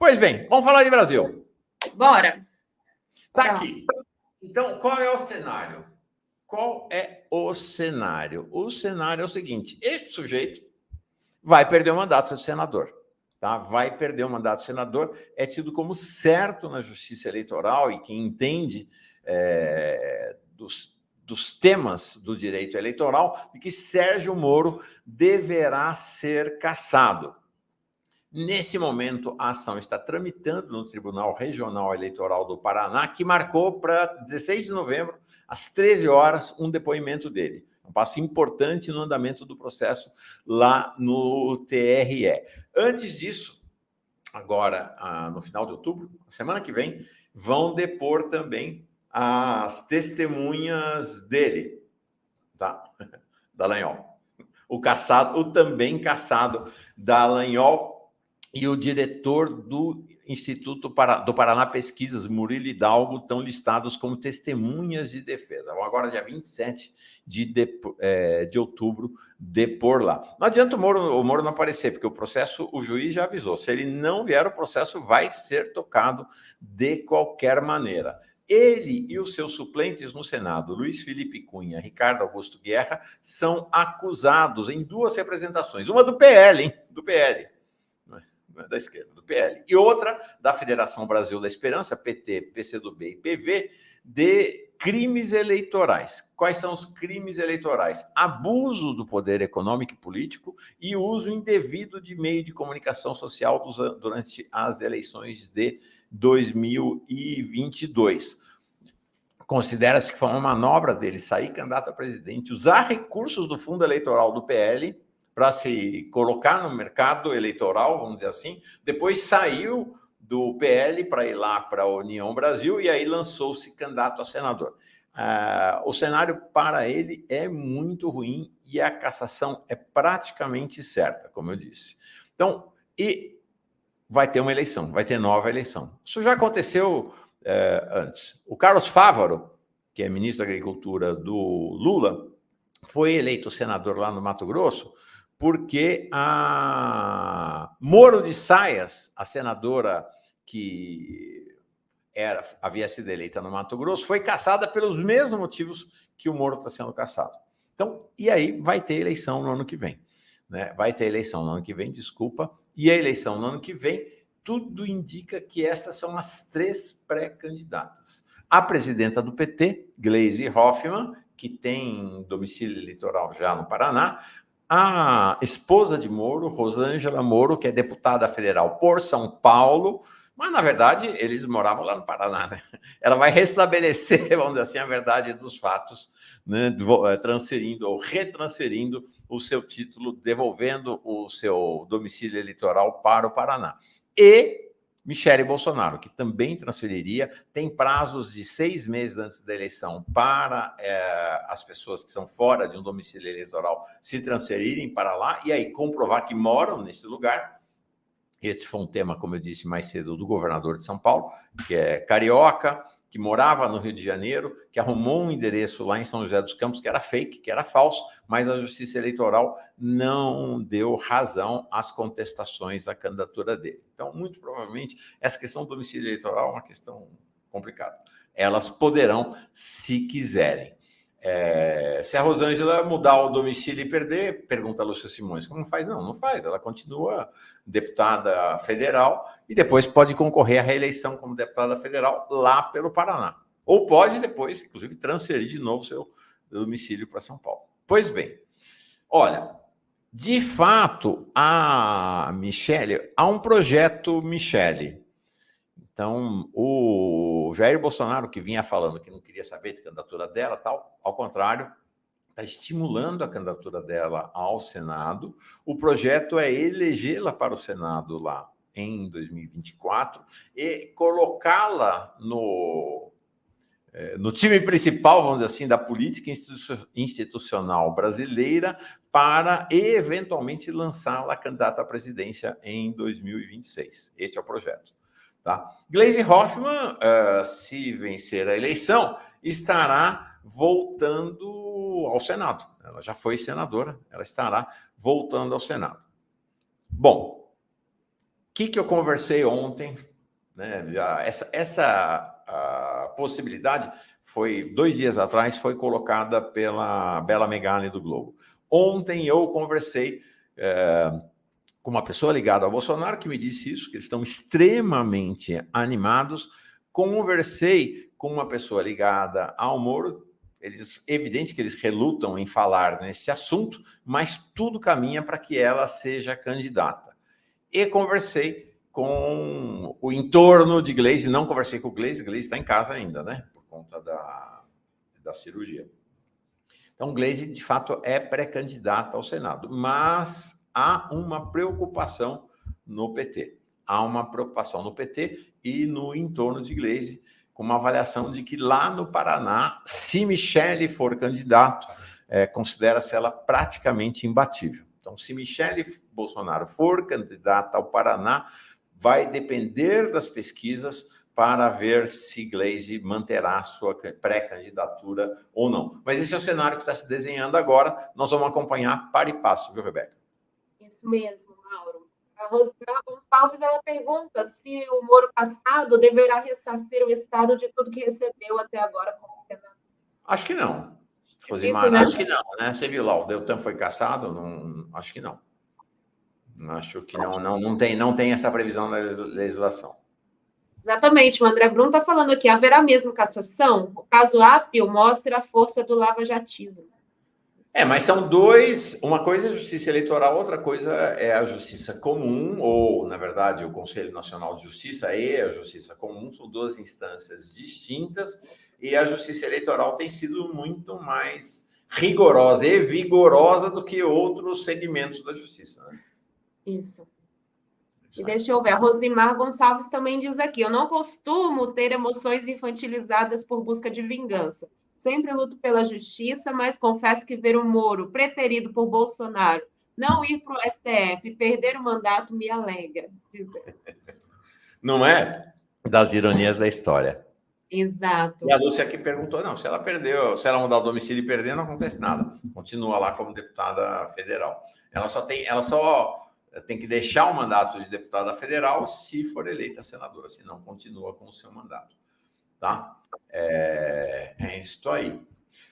Pois bem, vamos falar de Brasil. Bora. Tá aqui. Então, qual é o cenário? Qual é o cenário? O cenário é o seguinte: este sujeito vai perder o mandato de senador. Tá? Vai perder o mandato de senador, é tido como certo na Justiça Eleitoral, e quem entende dos temas do direito eleitoral, de que Sérgio Moro deverá ser cassado. Nesse momento, a ação está tramitando no Tribunal Regional Eleitoral do Paraná, que marcou para 16 de novembro, às 13 horas, um depoimento dele. Um passo importante no andamento do processo lá no TRE. Antes disso, agora, no final de outubro, semana que vem, vão depor também as testemunhas dele, tá? Dallagnol. O também cassado Dallagnol, e o diretor do Instituto do Paraná Pesquisas, Murilo Hidalgo, estão listados como testemunhas de defesa. Vão agora, dia 27 de outubro, depor lá. Não adianta o Moro não aparecer, porque o processo, o juiz já avisou. Se ele não vier, o processo vai ser tocado de qualquer maneira. Ele e os seus suplentes no Senado, Luiz Felipe Cunha, Ricardo Augusto Guerra, são acusados em duas representações. Uma do PL, hein? Do PL. Da esquerda, do PL, e outra da Federação Brasil da Esperança, PT, PCdoB e PV, de crimes eleitorais. Quais são os crimes eleitorais? Abuso do poder econômico e político e uso indevido de meio de comunicação social durante as eleições de 2022. Considera-se que foi uma manobra dele sair candidato a presidente, usar recursos do fundo eleitoral do PL para se colocar no mercado eleitoral, vamos dizer assim. Depois saiu do PL para ir lá para a União Brasil e aí lançou-se candidato a senador. O cenário para ele é muito ruim e a cassação é praticamente certa, como eu disse. Então, e vai ter uma eleição, vai ter nova eleição. Isso já aconteceu antes. O Carlos Fávaro, que é ministro da Agricultura do Lula, foi eleito senador lá no Mato Grosso porque a Moro de Saias, a senadora que havia sido eleita no Mato Grosso, foi cassada pelos mesmos motivos que o Moro está sendo cassado. Então, e aí vai ter eleição no ano que vem. Né? Vai ter eleição no ano que vem, desculpa, e a eleição no ano que vem, tudo indica que essas são as três pré-candidatas. A presidenta do PT, Gleisi Hoffmann, que tem domicílio eleitoral já no Paraná, a esposa de Moro, Rosângela Moro, que é deputada federal por São Paulo, mas, na verdade, eles moravam lá no Paraná. Né? Ela vai restabelecer, vamos dizer assim, a verdade dos fatos, né? Transferindo ou retransferindo o seu título, devolvendo o seu domicílio eleitoral para o Paraná. E Michele Bolsonaro, que também transferiria, tem prazos de 6 meses antes da eleição para as pessoas que são fora de um domicílio eleitoral se transferirem para lá e aí comprovar que moram nesse lugar. Esse foi um tema, como eu disse mais cedo, do governador de São Paulo, que é carioca, que morava no Rio de Janeiro, que arrumou um endereço lá em São José dos Campos, que era fake, que era falso, mas a Justiça Eleitoral não deu razão às contestações à candidatura dele. Então, muito provavelmente, essa questão do domicílio eleitoral é uma questão complicada. Elas poderão, se quiserem. Se a Rosângela mudar o domicílio e perder, pergunta a Lúcia Simões, como faz? Não faz. Ela continua deputada federal e depois pode concorrer à reeleição como deputada federal lá pelo Paraná. Ou pode depois, inclusive, transferir de novo seu domicílio para São Paulo. Pois bem, olha, de fato, a Michele, há um projeto Michele. Então, o Jair Bolsonaro, que vinha falando que não queria saber de candidatura dela, tal, ao contrário, está estimulando a candidatura dela ao Senado. O projeto é elegê-la para o Senado lá em 2024 e colocá-la no time principal, vamos dizer assim, da política institucional brasileira para, eventualmente, lançá-la candidata à presidência em 2026. Esse é o projeto. Tá? Gleisi Hoffmann, se vencer a eleição, estará voltando ao Senado. Ela já foi senadora, ela estará voltando ao Senado. Bom, que eu conversei ontem, né? A possibilidade foi, 2 dias atrás, foi colocada pela Bela Megali do Globo. Ontem eu conversei com uma pessoa ligada ao Bolsonaro que me disse isso, que eles estão extremamente animados. Conversei com uma pessoa ligada ao Moro. Evidente que eles relutam em falar nesse assunto, mas tudo caminha para que ela seja candidata. E conversei com o entorno de Gleisi, não conversei com o Gleisi está em casa ainda, né? Por conta da cirurgia. Então, Gleisi, de fato, é pré-candidata ao Senado, mas há uma preocupação no PT. Há uma preocupação no PT e no entorno de Gleisi, com uma avaliação de que lá no Paraná, se Michele for candidato, considera-se ela praticamente imbatível. Então, se Michele Bolsonaro for candidata ao Paraná, vai depender das pesquisas para ver se Gleisi manterá sua pré-candidatura ou não. Mas esse é o cenário que está se desenhando agora. Nós vamos acompanhar para e passo, viu, Rebeca? Isso mesmo, Mauro. A Rosemar Gonçalves, ela pergunta se o Moro passado deverá ressarcir o Estado de tudo que recebeu até agora como senador. Acho que não. Difícil, Rosemar, né? acho que não, né? Você viu lá, o Deltan foi cassado? Não, acho que não. Acho que não tem essa previsão na legislação. Exatamente, o André Brum está falando aqui, haverá mesmo cassação? O caso Apio mostra a força do lava-jatismo. Mas são dois, uma coisa é a justiça eleitoral, outra coisa é a justiça comum, ou, na verdade, o Conselho Nacional de Justiça e a justiça comum, são 2 instâncias distintas, e a justiça eleitoral tem sido muito mais rigorosa e vigorosa do que outros segmentos da justiça, né? Isso. E deixa eu ver, a Rosimar Gonçalves também diz aqui, eu não costumo ter emoções infantilizadas por busca de vingança. Sempre luto pela justiça, mas confesso que ver o Moro preterido por Bolsonaro não ir para o STF, perder o mandato, me alegra. Não é? Das ironias da história. Exato. E a Lúcia aqui perguntou, não, se ela mudar o domicílio e perder, não acontece nada. Continua lá como deputada federal. Ela só tem que deixar o mandato de deputada federal se for eleita senadora, senão continua com o seu mandato. Tá? É isso aí.